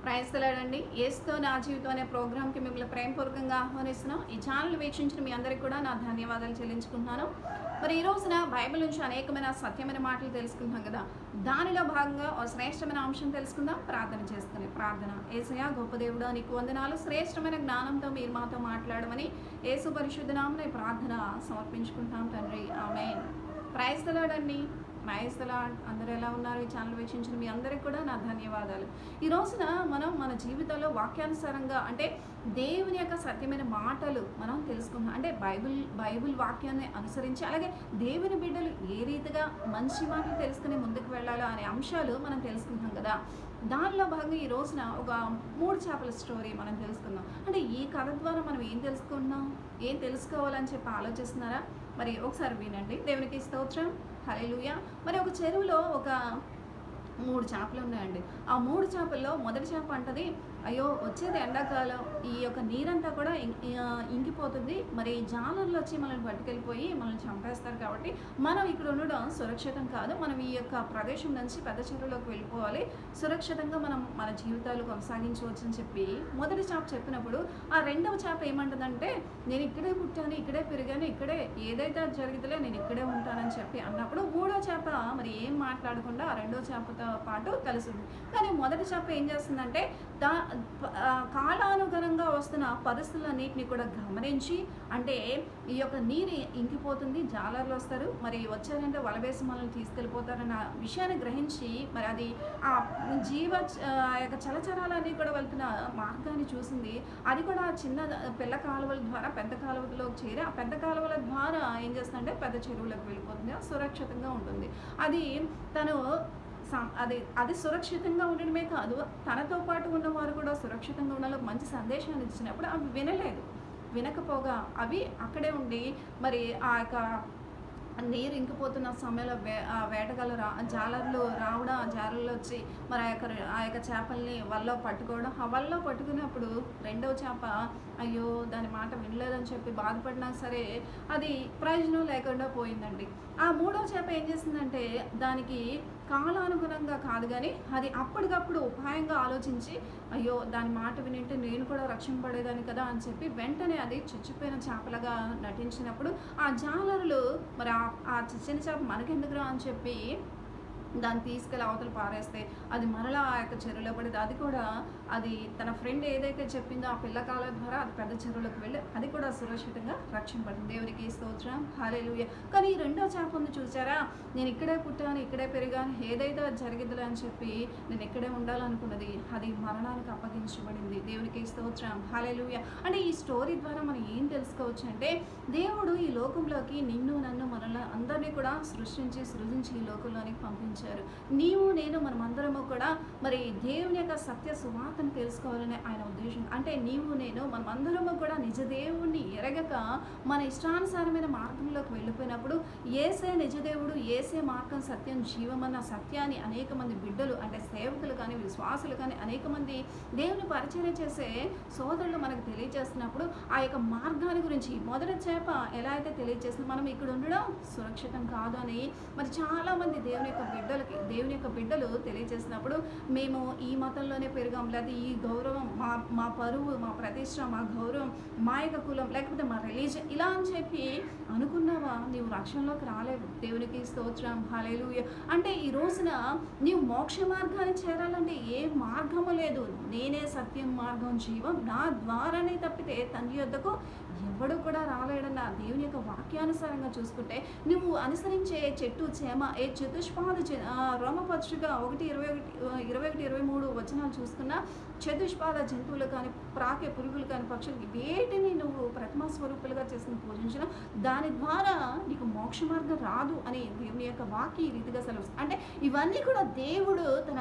Praise lord. యేసుతో నా జీవితం అనే ప్రోగ్రామ్కి మిమ్మల్ని ప్రేమపూర్వకంగా ఆహ్వానిస్తున్నాం. ఈ ఛానల్ వీక్షించిన మీ అందరికీ కూడా నా ధన్యవాదాలు చెల్లించుకుంటున్నాను. మరి ఈ రోజున బైబిల్ నుంచి అనేకమైన సత్యమైన మాటలు తెలుసుకుంటున్నాం కదా, దానిలో భాగంగా ఒక శ్రేష్టమైన అంశం తెలుసుకుందాం. ప్రార్థన చేసుకునే ప్రార్థన. యేసయ్యా గొప్ప దేవుడా, నీకు వందనాలు. శ్రేష్టమైన జ్ఞానంతో మీరు మాతో మాట్లాడమని యేసు పరిశుద్ధ నామమున ఈ ప్రార్థన సమర్పించుకుంటాం తండ్రి. ఆమేన్. Praise Lord. Praise Lord. అందరూ ఎలా ఉన్నారు? ఈ ఛానల్ వీక్షించిన మీ అందరికీ కూడా నా ధన్యవాదాలు. ఈ రోజున మనం మన జీవితంలో వాక్యానుసారంగా అంటే దేవుని యొక్క సత్యమైన మాటలు మనం తెలుసుకుంటాం. అంటే బైబిల్ వాక్యాన్ని అనుసరించి అలాగే దేవుని బిడ్డలు ఏ రీతిగా మంచి మాటలు తెలుసుకుని ముందుకు వెళ్ళాలో అనే అంశాలు మనం తెలుసుకుంటాం కదా. దానిలో భాగంగా ఈ రోజున ఒక 3 చేపల స్టోరీ మనం తెలుసుకుందాం. అంటే ఈ కథ ద్వారా మనం ఏం తెలుసుకుంటున్నాం, ఏం తెలుసుకోవాలని చెప్పి ఆలోచిస్తున్నారా? మరి ఒకసారి వినండి. దేవునికి స్తోత్రం. హల్లెలూయా. మరి ఒక చెరువులో ఒక 3 చేపలు ఉన్నాయండి. ఆ 3 చేపల్లో మొదటి చేప అంటది, అయ్యో వచ్చేది ఎండాకాలం, ఈ యొక్క నీరంతా కూడా ఇంకిపోతుంది, మరి జాలర్లు వచ్చి మనల్ని పట్టుకెళ్ళిపోయి మనల్ని చంపేస్తారు, కాబట్టి మనం ఇక్కడ ఉండడం సురక్షితం కాదు, మనం ఈ యొక్క ప్రదేశం నుంచి పెద్ద చెరువులోకి వెళ్ళిపోవాలి, సురక్షితంగా మనం మన జీవితాలు కొనసాగించవచ్చు అని చెప్పి మొదటి చేప చెప్పినప్పుడు, ఆ రెండవ చేప ఏమంటుందంటే, నేను ఇక్కడే పుట్టాను, ఇక్కడే పెరిగాను, ఇక్కడే ఏదైతే జరిగితే నేను ఇక్కడే ఉంటానని చెప్పి అన్నప్పుడు మూడో చేప మరి ఏం మాట్లాడకుండా ఆ రెండో చేపతో పాటు కలిసింది. కానీ మొదటి చేప ఏం చేస్తుందంటే కాలానుగుణంగా వస్తున్న పరిస్థితులన్నింటినీ కూడా గమనించి, అంటే ఈ యొక్క నీరు ఇంకిపోతుంది, జాలర్లు వస్తారు, మరి వచ్చారంటే వలవేసి మనల్ని తీసుకెళ్ళిపోతారన్న విషయాన్ని గ్రహించి మరి అది ఆ యొక్క చలచరాలన్నీ కూడా వెళ్తున్న మార్గాన్ని చూసింది. అది కూడా చిన్న పిల్ల కాలువల ద్వారా పెద్ద కాలువలోకి చేరి ఆ పెద్ద కాలువల ద్వారా ఏం చేస్తుందంటే పెద్ద చెరువులకు వెళ్ళిపోతుంది, సురక్షితంగా ఉంటుంది. అది తను అది సురక్షితంగా ఉండడమే కాదు, తనతో పాటు ఉన్నవారు కూడా సురక్షితంగా ఉండాలి మంచి సందేశాన్ని ఇచ్చినప్పుడు అవి వినకపోగా అవి అక్కడే ఉండి మరి ఆ యొక్క నీరు ఇంకిపోతున్న సమయంలో వేటగాళ్ళు జాలర్లు రావడం, ఆ జాలర్లు వచ్చి మరి ఆ యొక్క చేపల్ని వలలో పట్టుకోవడం, ఆ వలలో పట్టుకున్నప్పుడు రెండవ చేప అయ్యో దాని మాట వినలేదని చెప్పి బాధపడినా సరే అది ప్రయోజనం లేకుండా పోయిందండి. ఆ మూడవ చేప ఏం చేసిందంటే దానికి కాలానుగుణంగా కాదు కానీ అది అప్పటికప్పుడు ఉపాయంగా ఆలోచించి, అయ్యో దాని మాట వినింటే నేను కూడా రక్షింపబడేదాన్ని కదా అని చెప్పి వెంటనే అది చచ్చిపోయిన చేపలుగా నటించినప్పుడు ఆ జాలరులు మరి ఆ చిన్న చేప మనకెందుకురా అని చెప్పి దాన్ని తీసుకెళ్ళి అవతల పారేస్తే అది మరలా ఆ యొక్క చెరువులో పడింది. అది కూడా అది తన ఫ్రెండ్ ఏదైతే చెప్పిందో ఆ పిల్లకాల ద్వారా అది పెద్ద చెరువులోకి వెళ్ళి అది కూడా సురక్షితంగా రక్షింపబడింది. దేవునికి స్తోత్రం. హల్లెలూయా. కానీ ఈ రెండో చేప ఉంది చూసారా, నేను ఇక్కడే పుట్టాను, ఇక్కడే పెరిగాను, ఏదైతే జరిగిద్దిలే అని చెప్పి నేను ఇక్కడే ఉండాలనుకున్నది, అది మరణానికి అప్పగించబడింది. దేవునికి స్తోత్రం. హల్లెలూయా. అంటే ఈ స్టోరీ ద్వారా మనం ఏం తెలుసుకోవచ్చు అంటే, దేవుడు ఈ లోకంలోకి నిన్ను నన్ను మనల్ని అందరినీ కూడా సృజించి ఈ లోకంలోనికి పంపించారు. నీవు నేను మనమందరము కూడా మరి దేవుని యొక్క సత్య సువార్తను తెలుసుకోవాలనే ఆయన ఉద్దేశం. అంటే నీవు నేను మనమందరము కూడా నిజ దేవుణ్ణి ఎరగక మన ఇష్టానుసారమైన మార్గంలోకి వెళ్ళిపోయినప్పుడు ఏసే నిజదేవుడు, ఏసే మార్గం, సత్యం, జీవం అన్న సత్యాన్ని అనేక మంది బిడ్డలు అంటే సేవకులు కానీ విశ్వాసులు కానీ అనేక మంది దేవుని పరిచయం చేసే సోదరులు మనకు తెలియజేస్తున్నప్పుడు ఆ యొక్క మార్గాన్ని గురించి మొదటి చేప ఎలా అయితే తెలియజేస్తుంది, మనం ఇక్కడ ఉండడం సురక్షితం కాదు అని మరి చాలామంది దేవుని యొక్క బిడ్డలు తెలియజేసినప్పుడు, మేము ఈ మతంలోనే పెరిగాం, లేదా ఈ గౌరవం మా పరువు, మా ప్రతిష్ట, మా గౌరవం, మా యొక్క కులం, లేకపోతే మా రిలీజన్ ఇలా అని చెప్పి అనుకున్నావా, నీవు రక్షణలోకి రాలేవు. దేవునికి స్తోత్రం. హల్లెలూయా. అంటే ఈ రోజున నీవు మోక్ష మార్గాన్ని చేరాలంటే ఏ మార్గము లేదు, నేనే సత్యం, మార్గం, జీవం, నా ద్వారానే తప్పితే తండ్రి యొద్దకు ఎవడు కూడా రాలేడన్న దేవుని యొక్క వాక్యానుసారంగా చూసుకుంటే నువ్వు అనుసరించే చెట్టు చేమ ఏ చతుష్పాద రోమపత్రిక 1:21-23 వచనాలు చూసుకున్నా, చతుష్పాద జంతువులు కానీ ప్రాకే పురుగులు కానీ పక్షులు వేటిని నువ్వు ప్రతిమా స్వరూపులుగా చేసిన పూజించిన దాని ద్వారా నీకు మోక్ష మార్గం రాదు అని దేవుని యొక్క వాక్య ఈ రీతిగా సెలవు. అంటే ఇవన్నీ కూడా దేవుడు తన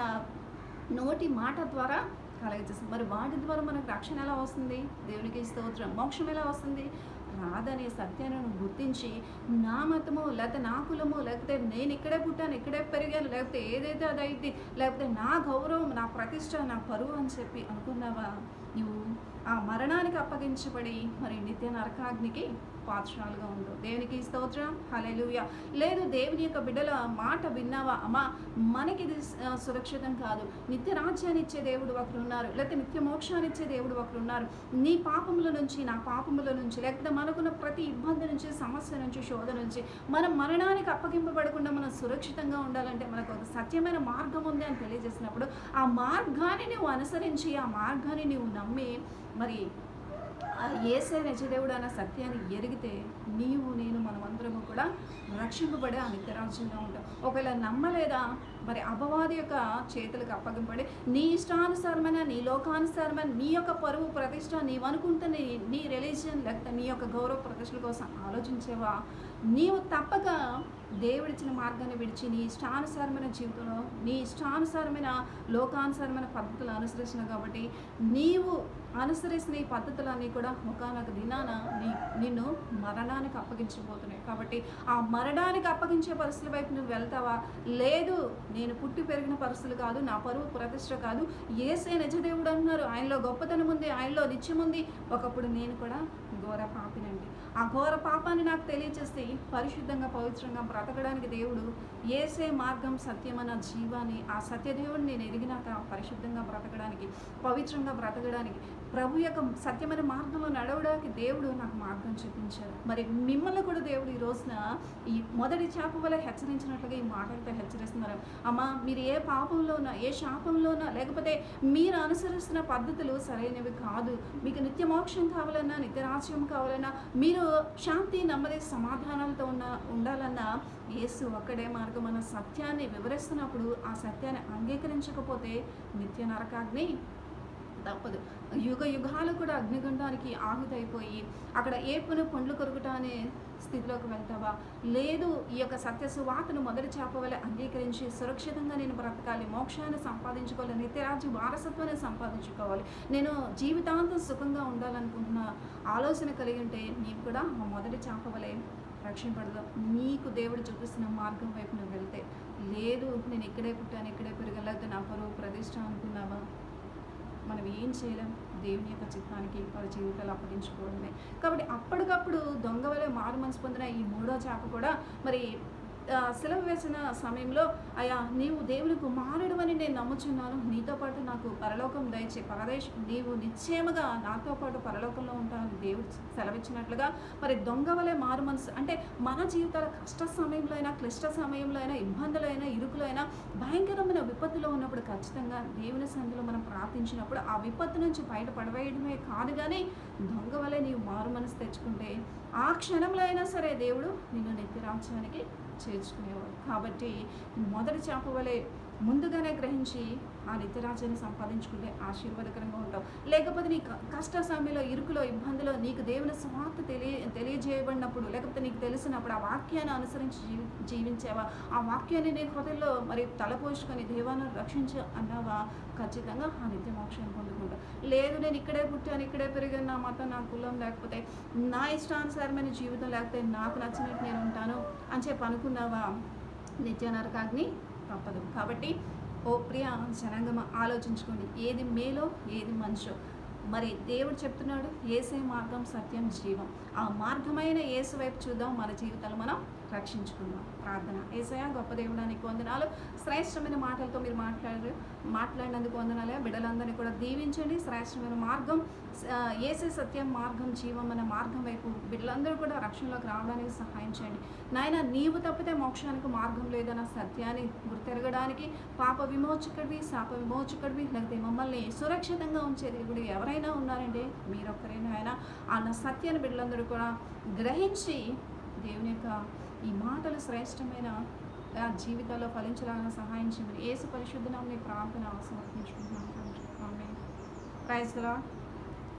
నోటి మాట ద్వారా కలగజేస్తుంది. మరి వాటి ద్వారా మనకు రక్షణ ఎలా వస్తుంది? దేవునికి స్తోత్రం. మోక్షం ఎలా వస్తుంది? రాదనే సత్యాన్ని గుర్తించి నా మతము లేకపోతే నా కులము లేకపోతే నేను ఇక్కడే పుట్టాను, ఇక్కడే పెరిగాను, లేకపోతే ఏదైతే అదైతే, లేకపోతే నా గౌరవం, నా ప్రతిష్ట, నా పరువు అని చెప్పి అనుకున్నావా, నువ్వు ఆ మరణానికి అప్పగించబడి మరి నిత్య నరకాగ్నికి పాత్రలుగా ఉండు. దేవునికి స్తోత్రం, హల్లెలూయా. లేదు దేవుని యొక్క బిడ్డల మాట విన్నావా, అమ్మా మనకి ఇది సురక్షితం కాదు, నిత్య రాజ్యాన్ని ఇచ్చే దేవుడు ఒకరు ఉన్నారు, లేకపోతే నిత్య మోక్షాన్ని ఇచ్చే దేవుడు ఒకరు ఉన్నారు, నీ పాపముల నుంచి నా పాపముల నుంచి లేకపోతే మనకున్న ప్రతి ఇబ్బంది నుంచి సమస్య నుంచి శోధన నుంచి మనం మరణానికి అప్పగింపబడకుండా మనం సురక్షితంగా ఉండాలంటే మనకు ఒక సత్యమైన మార్గం ఉంది అని తెలియజేసినప్పుడు ఆ మార్గాన్ని నువ్వు అనుసరించి ఆ మార్గాన్ని నువ్వు నమ్మి మరి యేసే నిజదేవుడు అన్న సత్యాన్ని ఎరిగితే నీవు నేను మనమందరము కూడా రక్షింపబడే ఆ నిత్యరాజ్యంలో ఉంటాం. ఒకవేళ నమ్మలేదా, మరి అపవాది యొక్క చేతులకు అప్పగింపడి నీ ఇష్టానుసారమైన నీ లోకానుసారమైన నీ యొక్క పరువు ప్రతిష్ట నీవు అనుకుంటున్న నీ రిలీజియన్ లేకపోతే నీ యొక్క గౌరవ ప్రతిష్టల కోసం ఆలోచించేవా, నీవు తప్పక దేవుడిచ్చిన మార్గాన్ని విడిచి నీ ఇష్టానుసారమైన జీవితంలో నీ ఇష్టానుసారమైన లోకానుసారమైన పద్ధతులు అనుసరిస్తున్నావు. కాబట్టి నీవు అనుసరిస్తున్న ఈ పద్ధతులన్నీ కూడా ఒకానొక దినాన నిన్ను మరణానికి అప్పగించబోతున్నాయి. కాబట్టి ఆ మరణానికి అప్పగించే పరిస్థితుల వైపు నువ్వు వెళ్తావా, లేదు నేను పుట్టి పెరిగిన పరిస్థితులు కాదు, నా పరువు ప్రతిష్ట కాదు, యేసే నిజదేవుడు అంటున్నారు, ఆయనలో గొప్పతనం ఉంది, ఆయనలో నిత్యం ఉంది, ఒకప్పుడు నేను కూడా ఘోర పాపినండి, ఆ ఘోర పాపాన్ని నాకు తెలియచేస్తే పరిశుద్ధంగా పవిత్రంగా బ్రతకడానికి దేవుడు యేసే మార్గం సత్యమైన జీవాన్ని ఆ సత్యదేవుడిని నేను ఎరిగినాక పరిశుద్ధంగా బ్రతకడానికి పవిత్రంగా బ్రతకడానికి ప్రభు యొక్క సత్యమైన మార్గంలో నడవడానికి దేవుడు నాకు మార్గం చూపించారు. మరి మిమ్మల్ని కూడా దేవుడు ఈ రోజున ఈ మొదటి చేప వల్ల హెచ్చరించినట్లుగా ఈ మాటలతో హెచ్చరిస్తున్నారు. అమ్మా మీరు ఏ పాపంలో ఉన్నా ఏ శాపంలో ఉన్నా లేకపోతే మీరు అనుసరిస్తున్న పద్ధతులు సరైనవి కాదు, మీకు నిత్య మోక్షం కావాలన్నా నిత్య రాజ్యం కావాలన్నా మీరు శాంతి నెమ్మది సమాధానాలతో ఉండాలన్నా యేసు ఒక్కడే మార్గం అన్న సత్యాన్ని వివరిస్తున్నప్పుడు ఆ సత్యాన్ని అంగీకరించకపోతే నిత్య నరకాగ్ని తప్పదు. యుగ యుగాలు కూడా అగ్నిగుండానికి ఆహుతైపోయి అక్కడ ఏపును పండ్లు కొరుకుట అనే స్థితిలోకి వెళ్తావా, లేదు ఈ యొక్క సత్య సువార్తను మొదటి చేప వల్ల అంగీకరించి సురక్షితంగా నేను బ్రతకాలి, మోక్షాన్ని సంపాదించుకోవాలి, నిత్యరాజ్య వారసత్వాన్ని సంపాదించుకోవాలి, నేను జీవితాంతం సుఖంగా ఉండాలనుకుంటున్న ఆలోచన కలిగి ఉంటే నీవు కూడా ఆ మొదటి చేప వలె రక్షింపడదాం. నీకు దేవుడు చూపిస్తున్న మార్గం వైపు నువ్వు వెళ్తే, లేదు నేను ఇక్కడే పుట్టాను ఇక్కడే పెరిగాను లేకపోతే నా పరువు ప్రతిష్ట అనుకున్నావా, మనం ఏం చేయలేం, దేవుని యొక్క చిత్తానికి వారి జీవితాలు అప్పగించుకోవడమే. కాబట్టి అప్పటికప్పుడు దొంగ వలె మారు మనసు పొందిన ఈ మూడో చేప కూడా మరి సెలవ వేసిన సమయంలో అయ్యా నీవు దేవుని కుమారుడు అని నేను నమ్ముచున్నాను, నీతో పాటు నాకు పరలోకం దయచే పరదేశం, నీవు నిశ్చయముగా నాతో పాటు పరలోకంలో ఉంటానని దేవుడు సెలవిచ్చినట్లుగా మరి దొంగ వలె మారు మనసు అంటే మన జీవితాల కష్ట సమయంలో అయినా క్లిష్ట సమయంలో అయినా ఇబ్బందులైనా ఇరుకులైనా భయంకరమైన విపత్తులో ఉన్నప్పుడు ఖచ్చితంగా దేవుని సన్నిధిలో మనం ప్రార్థించినప్పుడు ఆ విపత్తు నుంచి బయటపడవేయడమే కాదు, కానీ దొంగ వలె నీవు మారు మనసు తెచ్చుకుంటే ఆ క్షణంలో అయినా సరే దేవుడు నిన్ను నిత్యరాజ్యానికి చేర్చుకునేవాడు. కాబట్టి మొదటి చేప వలె ముందుగానే గ్రహించి ఆ నిత్యరాజ్యాన్ని సంపాదించుకుంటే ఆశీర్వాదకరంగా ఉంటావు. లేకపోతే నీ కష్ట సమయంలో ఇరుకులో ఇబ్బందిలో నీకు దేవుని స్వార్థ తెలియజేయబడినప్పుడు లేకపోతే నీకు తెలిసినప్పుడు ఆ వాక్యాన్ని అనుసరించి జీవించావా, ఆ వాక్యాన్ని నేను హృదయంలో మరి తలపోసుకొని దేవాన్ని రక్షించు అన్నావా, ఖచ్చితంగా ఆ నిత్య మోక్షాన్ని పొందుకుంటా. లేదు నేను ఇక్కడే పుట్టాను ఇక్కడే పెరిగాను, నా మతం నా కులం లేకపోతే నా ఇష్టానుసారమైన జీవితం లేకపోతే నాకు నచ్చినట్టు నేను ఉంటాను అని చెప్పి అనుకున్నావా, నిత్య నరకాగ్ని తప్పదు. కాబట్టి ఓ ప్రియ జనాంగమ ఆలోచించుకోండి, ఏది మేలో ఏది మంచో. మరి దేవుడు చెప్తున్నాడు యేసే మార్గం సత్యం జీవం, ఆ మార్గమైన యేసు వైపు చూద్దాం, మన జీవితాలు మనం రక్షించుకుందాం. ప్రార్థన. యేసయ్య గొప్ప దేవుడానికి వందనాలు, శ్రేష్టమైన మాటలతో మీరు మాట్లాడినందుకు వందనాలే. బిడ్డలందరినీ కూడా దీవించండి. శ్రేష్టమైన మార్గం యేసే సత్యం మార్గం జీవం అనే మార్గం వైపు బిడ్డలందరూ కూడా రక్షణలోకి రావడానికి సహాయం చేయండి నాయన. నీవు తప్పితే మోక్షానికి మార్గం లేదన్న సత్యాన్ని గుర్తెరగడానికి పాప విమోచకుడివి శాప విమోచకుడివి లేకపోతే మమ్మల్ని సురక్షితంగా ఉంచే దేవుడు ఎవరైనా ఉన్నారంటే మీరొక్కరైనా ఆయన అన్న సత్యాన్ని బిడ్డలందరూ కూడా గ్రహించి దేవుని యొక్క ఈ మాటలు శ్రేష్టమైన జీవితాల్లో ఫలించడానికి సహాయం చేయమని యేసు పరిశుద్ధ నామమున ప్రార్థన సమర్పించుకుంటున్నాను. ఆమేన్. Praise the lord.